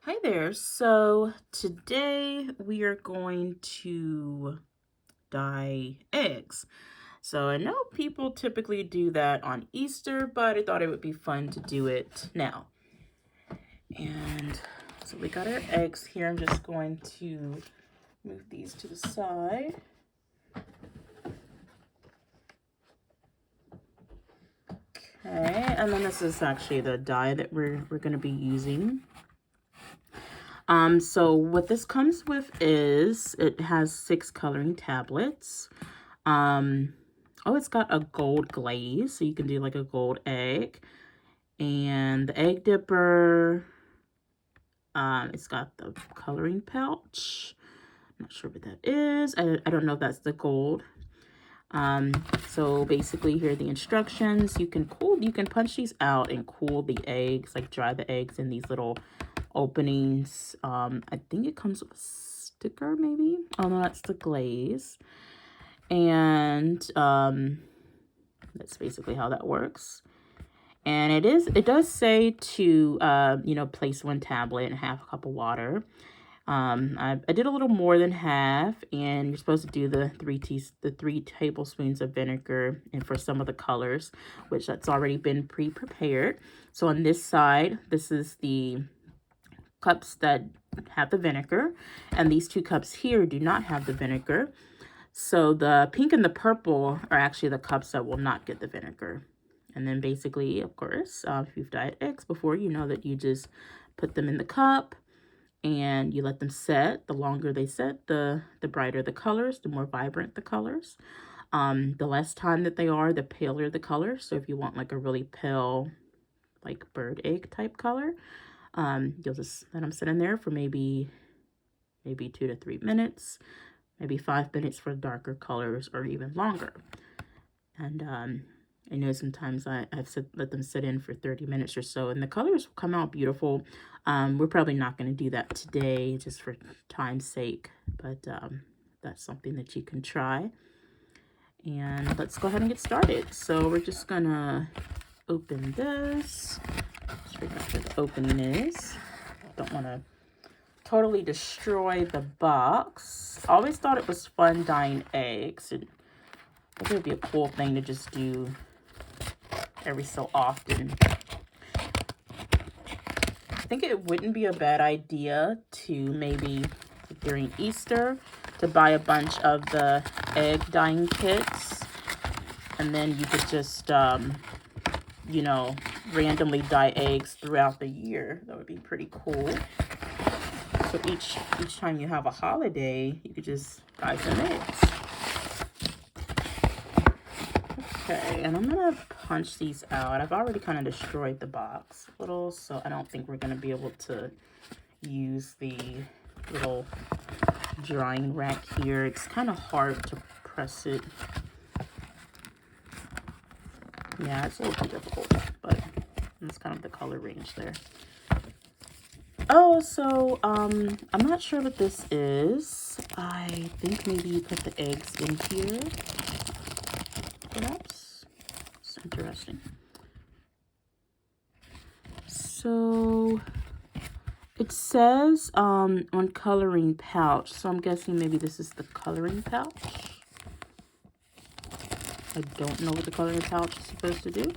Hi there. So today we are going to dye eggs. So I know people typically do that on Easter, but I thought it would be fun to do it now. And so we got our eggs here. I'm just going to move these to the side. Okay, and then this is actually the dye that we're going to be using. So what this comes with is it has 6 coloring tablets. Oh, it's got a gold glaze, so you can do like a gold egg. And the egg dipper, it's got the coloring pouch. I'm not sure what that is. I don't know if that's the gold. So basically here are the instructions. You can punch these out and cool the eggs, like dry the eggs in these little openings. I think it comes with a sticker maybe. Oh no, that's the glaze. And that's basically how that works. And it does say to place 1 tablet and half a cup of water. I did a little more than half, and you're supposed to do the 3 tablespoons of vinegar, and for some of the colors, which that's already been pre-prepared. So on this side, this is the cups that have the vinegar, and these 2 cups here do not have the vinegar. So the pink and the purple are actually the cups that will not get the vinegar. And then basically, of course, if you've dyed eggs before, you know that you just put them in the cup and you let them set. The longer they set, the brighter the colors, the more vibrant the colors. The less time that they are, the paler the color. So if you want like a really pale, like bird egg type color, you'll just let them sit in there for maybe 2 to 3 minutes. Maybe 5 minutes for darker colors, or even longer. And I know sometimes I've let them sit in for 30 minutes or so, and the colors will come out beautiful. We're probably not going to do that today just for time's sake, but that's something that you can try. And let's go ahead and get started. So we're just going to open this. Just figure out where the opening is. Don't want to totally destroy the box. I always thought it was fun dyeing eggs. I think it would be a cool thing to just do every so often. I think it wouldn't be a bad idea to maybe during Easter to buy a bunch of the egg dyeing kits, and then you could just randomly dye eggs throughout the year. That would be pretty cool. So each time you have a holiday, you could just dye some eggs. Okay, and I'm gonna punch these out. I've already kind of destroyed the box a little, so I don't think we're gonna be able to use the little drying rack here. It's kind of hard to press it. Yeah, it's a little too difficult, but that's kind of the color range there. Oh, so I'm not sure what this is. I think maybe you put the eggs in here, perhaps. It's interesting. So it says on coloring pouch, so I'm guessing maybe this is the coloring pouch. I don't know what the coloring pouch is supposed to do.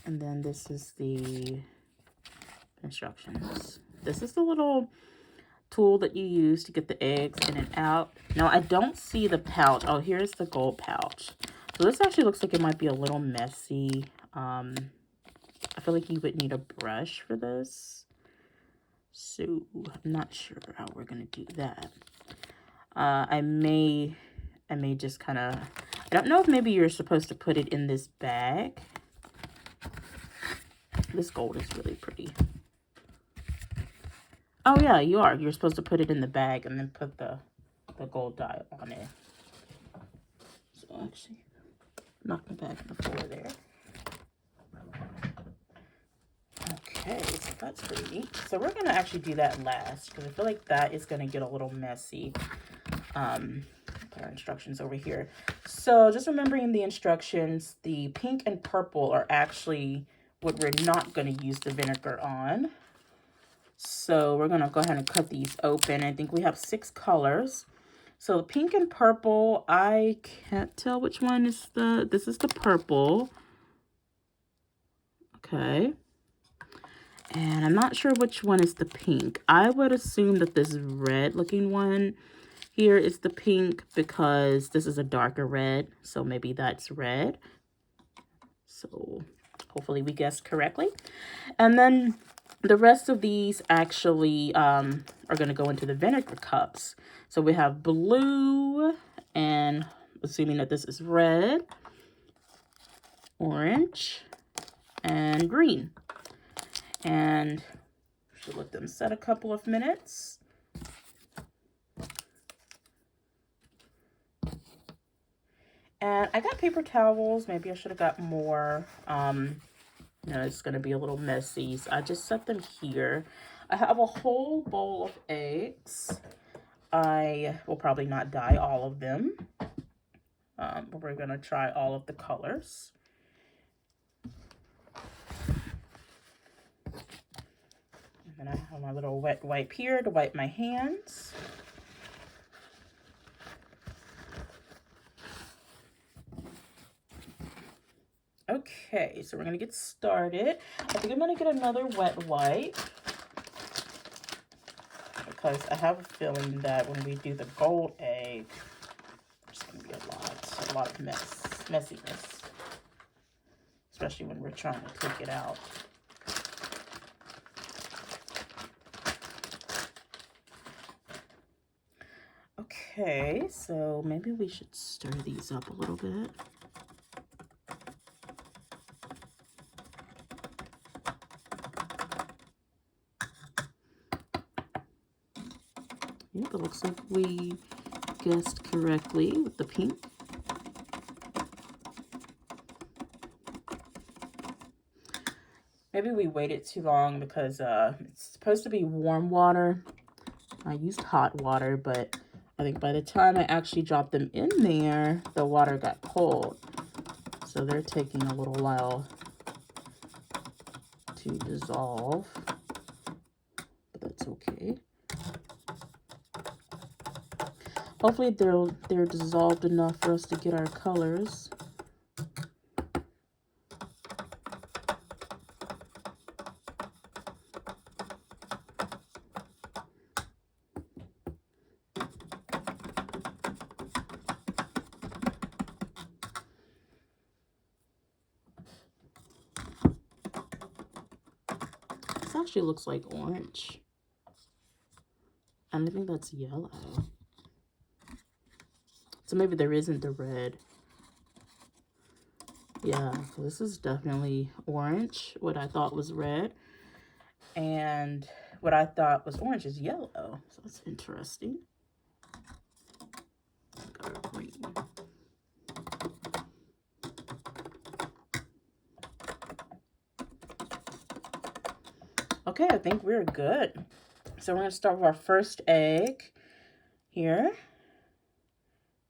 And then this is the instructions. This is the little tool that you use to get the eggs in and out. Now, I don't see the pouch. Oh, here's the gold pouch. So this actually looks like it might be a little messy. I feel like you would need a brush for this. So I'm not sure how we're gonna do that. I may just kind of, I don't know if maybe you're supposed to put it in this bag. This gold is really pretty. Oh yeah, you are. You're supposed to put it in the bag and then put the gold dye on it. So actually, knock the bag on the floor there. Okay, so that's pretty neat. So we're gonna actually do that last because I feel like that is gonna get a little messy. put our instructions over here. So just remembering the instructions, the pink and purple are actually what we're not going to use the vinegar on. So we're going to go ahead and cut these open. I think we have 6 colors. So the pink and purple, I can't tell which one is this is the purple. Okay. And I'm not sure which one is the pink. I would assume that this red looking one here is the pink because this is a darker red. So maybe that's red. So hopefully we guessed correctly. And then the rest of these actually are going to go into the vinegar cups. So we have blue, and assuming that this is red, orange, and green. And should let them set a couple of minutes. And I got paper towels. Maybe I should have got more. You know, it's going to be a little messy. So I just set them here. I have a whole bowl of eggs. I will probably not dye all of them. But we're going to try all of the colors. And then I have my little wet wipe here to wipe my hands. Okay, so we're going to get started. I think I'm going to get another wet wipe, because I have a feeling that when we do the gold egg, there's going to be a lot of messiness, especially when we're trying to take it out. Okay, so maybe we should stir these up a little bit. Yep, it looks like we guessed correctly with the pink. Maybe we waited too long because it's supposed to be warm water. I used hot water, but I think by the time I actually dropped them in there, the water got cold. So they're taking a little while to dissolve, but that's okay. Hopefully they're dissolved enough for us to get our colors. This actually looks like orange. And I think that's yellow. So maybe there isn't the red. Yeah, so this is definitely orange. What I thought was red. And what I thought was orange is yellow. So that's interesting. Got green. Okay, I think we're good. So we're going to start with our first egg here.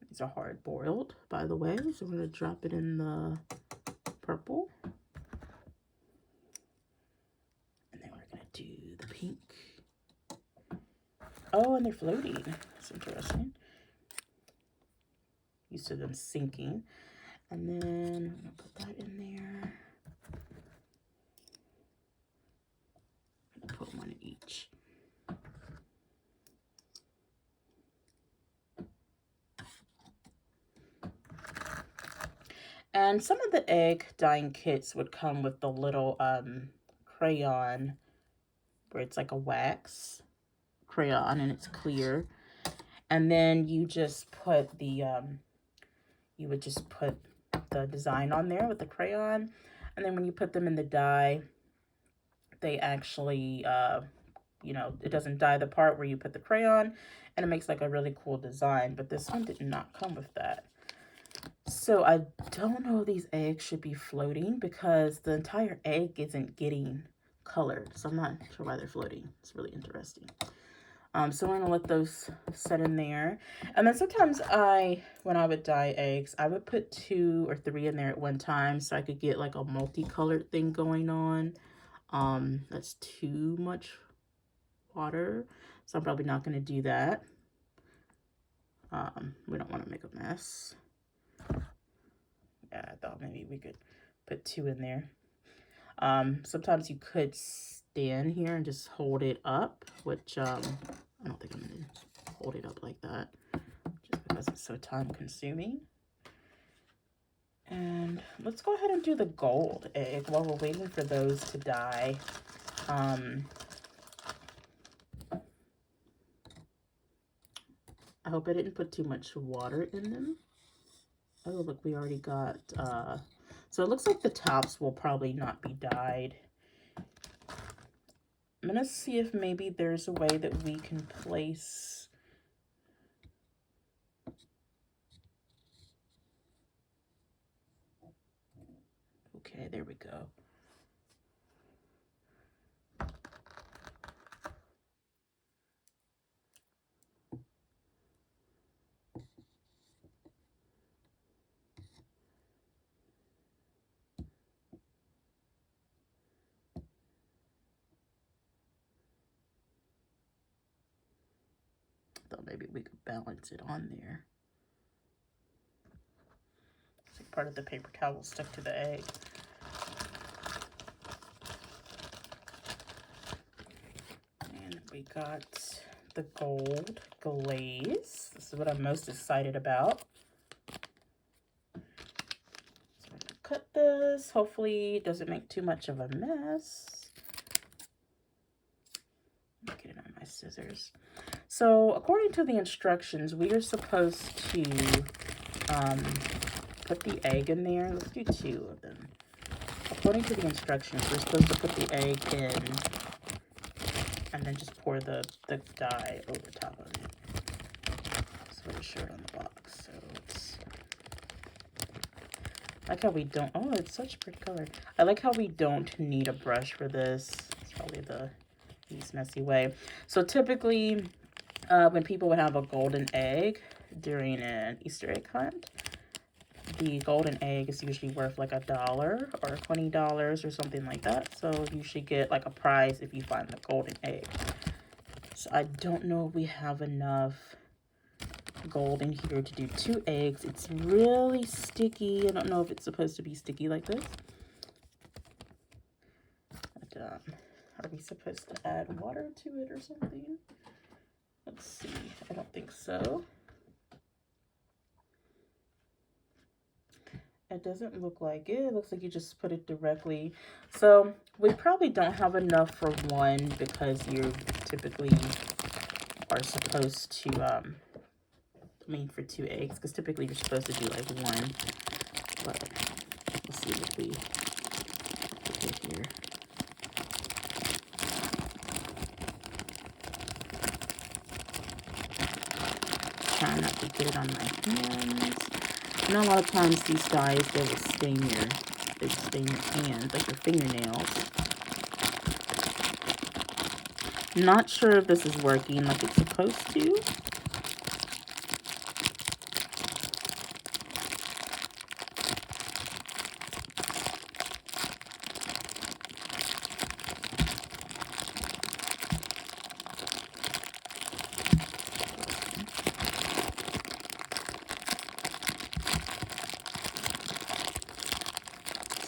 These are hard boiled, by the way. So we're going to drop it in the purple. And then we're going to do the pink. Oh, and they're floating. That's interesting. Used to them sinking. And then I'm going to put that in there. I'm going to put one each. And some of the egg dyeing kits would come with the little crayon where it's like a wax crayon and it's clear. And then you just put the, you would just put the design on there with the crayon. And then when you put them in the dye, they actually, you know, it doesn't dye the part where you put the crayon, and it makes like a really cool design. But this one did not come with that. So I don't know if these eggs should be floating because the entire egg isn't getting colored. So I'm not sure why they're floating. It's really interesting. So we're gonna let those set in there. And then sometimes when I would dye eggs, I would put 2 or 3 in there at one time so I could get like a multicolored thing going on. That's too much water, so I'm probably not gonna do that. We don't want to make a mess. Yeah, I thought maybe we could put 2 in there. Sometimes you could stand here and just hold it up, which I don't think I'm gonna hold it up like that just because it's so time consuming. And let's go ahead and do the gold egg while we're waiting for those to dye. I hope I didn't put too much water in them. Oh, look, we already got, so it looks like the tops will probably not be dyed. I'm gonna see if maybe there's a way that we can place, okay, there we go. Thought maybe we could balance it on there. It's like part of the paper towel stuck to the egg. And we got the gold glaze. This is what I'm most excited about. So I'm gonna cut this. Hopefully it doesn't make too much of a mess. Get it on my scissors. So according to the instructions, we are supposed to put the egg in there. Let's do 2 of them. According to the instructions, we're supposed to put the egg in and then just pour the dye over top of it. That's what it showed on the box. So it's, I like how we don't, oh, it's such a pretty color. I like how we don't need a brush for this. It's probably the least messy way. So typically, when people would have a golden egg during an Easter egg hunt, the golden egg is usually worth like $1 or $20 or something like that. So you should get like a prize if you find the golden egg. So I don't know if we have enough gold in here to do 2 eggs. It's really sticky. I don't know if it's supposed to be sticky like this. But, are we supposed to add water to it or something? Let's see. I don't think so. It doesn't look like it. It looks like you just put it directly. So we probably don't have enough for 1 because you typically are supposed to, for 2 eggs, because typically you're supposed to do like 1. But let's see what we put here. Try not to get it on my hands. I know a lot of times these dyes, they will stain your hands, like your fingernails. Not sure if this is working like it's supposed to.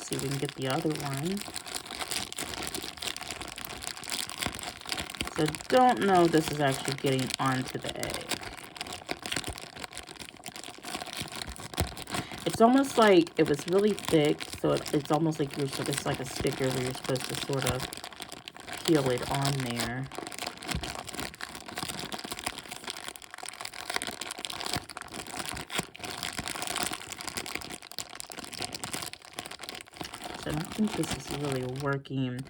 See if we can get the other one. So don't know if this is actually getting onto the egg. It's almost like it was really thick, so it's almost like it's like a sticker where you're supposed to sort of peel it on there. So I don't think this is really working.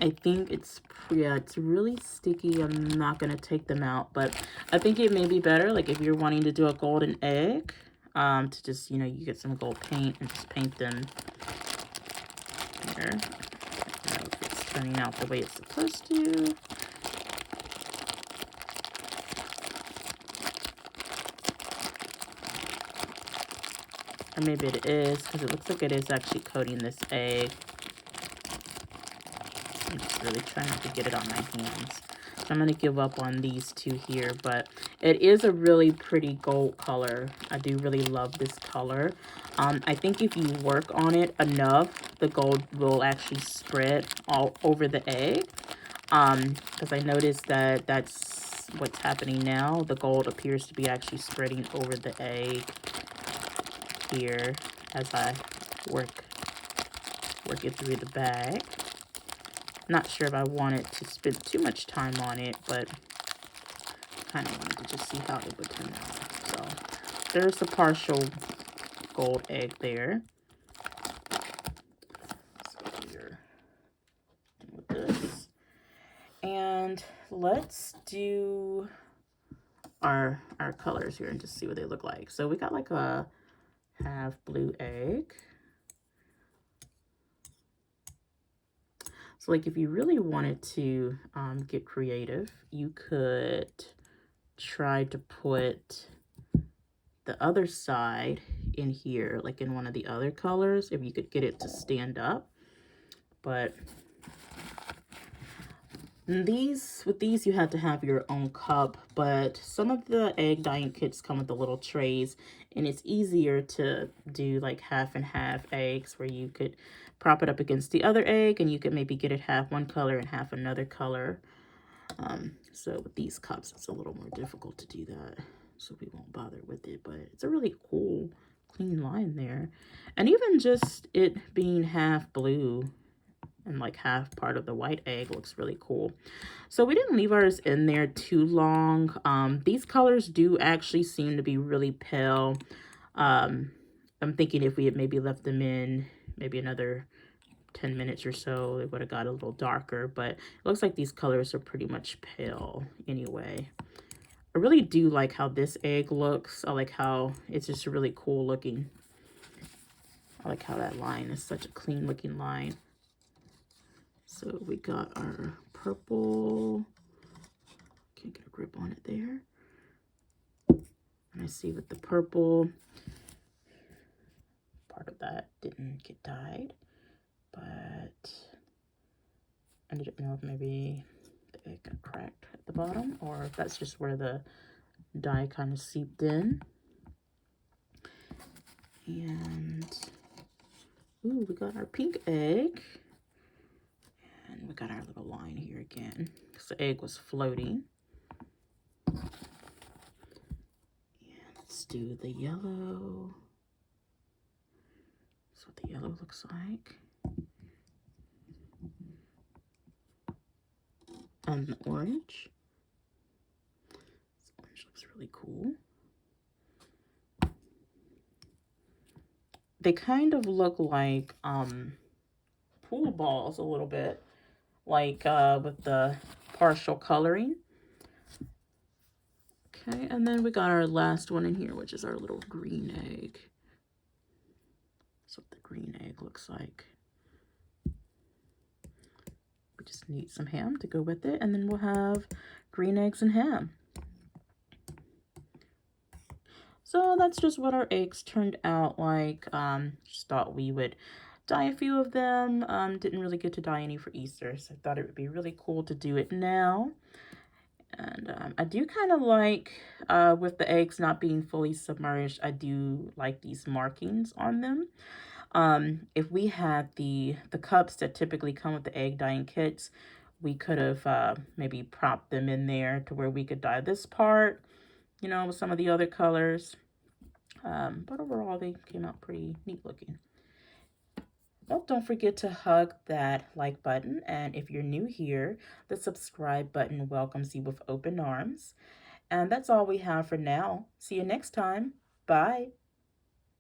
I think it's really sticky. I'm not going to take them out, but I think it may be better, like if you're wanting to do a golden egg, to just, you get some gold paint and just paint them here. I don't know if it's turning out the way it's supposed to. Or maybe it is, because it looks like it is actually coating this egg. I'm just really trying not to get it on my hands. So I'm going to give up on these two here, but it is a really pretty gold color. I do really love this color. I think if you work on it enough, the gold will actually spread all over the egg. Because I noticed that that's what's happening now. The gold appears to be actually spreading over the egg here as I work it through the bag. Not sure if I wanted to spend too much time on it, but kind of wanted to just see how it would turn out. So there's the partial gold egg there. So we're done with this. And let's do our colors here and just see what they look like. So we got like a half blue egg. So like if you really wanted to get creative, you could try to put the other side in here, like in one of the other colors, if you could get it to stand up. But with these you have to have your own cup, but some of the egg dyeing kits come with the little trays, and it's easier to do like half and half eggs where you could prop it up against the other egg and you could maybe get it half one color and half another color. So with these cups, it's a little more difficult to do that, so we won't bother with it, but it's a really cool, clean line there. And even just it being half blue and like half part of the white egg looks really cool. So we didn't leave ours in there too long. These colors do actually seem to be really pale. I'm thinking if we had maybe left them in maybe another 10 minutes or so, it would have got a little darker, but it looks like these colors are pretty much pale anyway. I really do like how this egg looks. I like how it's just really cool looking. I like how that line is such a clean looking line. So we got our purple. Can't get a grip on it there. And I see with the purple, part of that didn't get dyed, but I didn't know if maybe the egg got cracked at the bottom or if that's just where the dye kind of seeped in. And ooh, we got our pink egg. And we got our little line here again because the egg was floating. And let's do the yellow. That's what the yellow looks like. And the orange. This orange looks really cool. They kind of look like pool balls a little bit, like with the partial coloring. Okay, and then we got our last one in here, which is our little green egg. That's what the green egg looks like. We just need some ham to go with it, and then we'll have green eggs and ham. So that's just what our eggs turned out like. Just thought we would dye a few of them. Didn't really get to dye any for Easter, so I thought it would be really cool to do it now. And I do kind of like, with the eggs not being fully submerged, I do like these markings on them. If we had the cups that typically come with the egg dyeing kits, we could have maybe propped them in there to where we could dye this part, you know, with some of the other colors. But overall, they came out pretty neat looking. Well, don't forget to hug that like button. And if you're new here, the subscribe button welcomes you with open arms. And that's all we have for now. See you next time. Bye.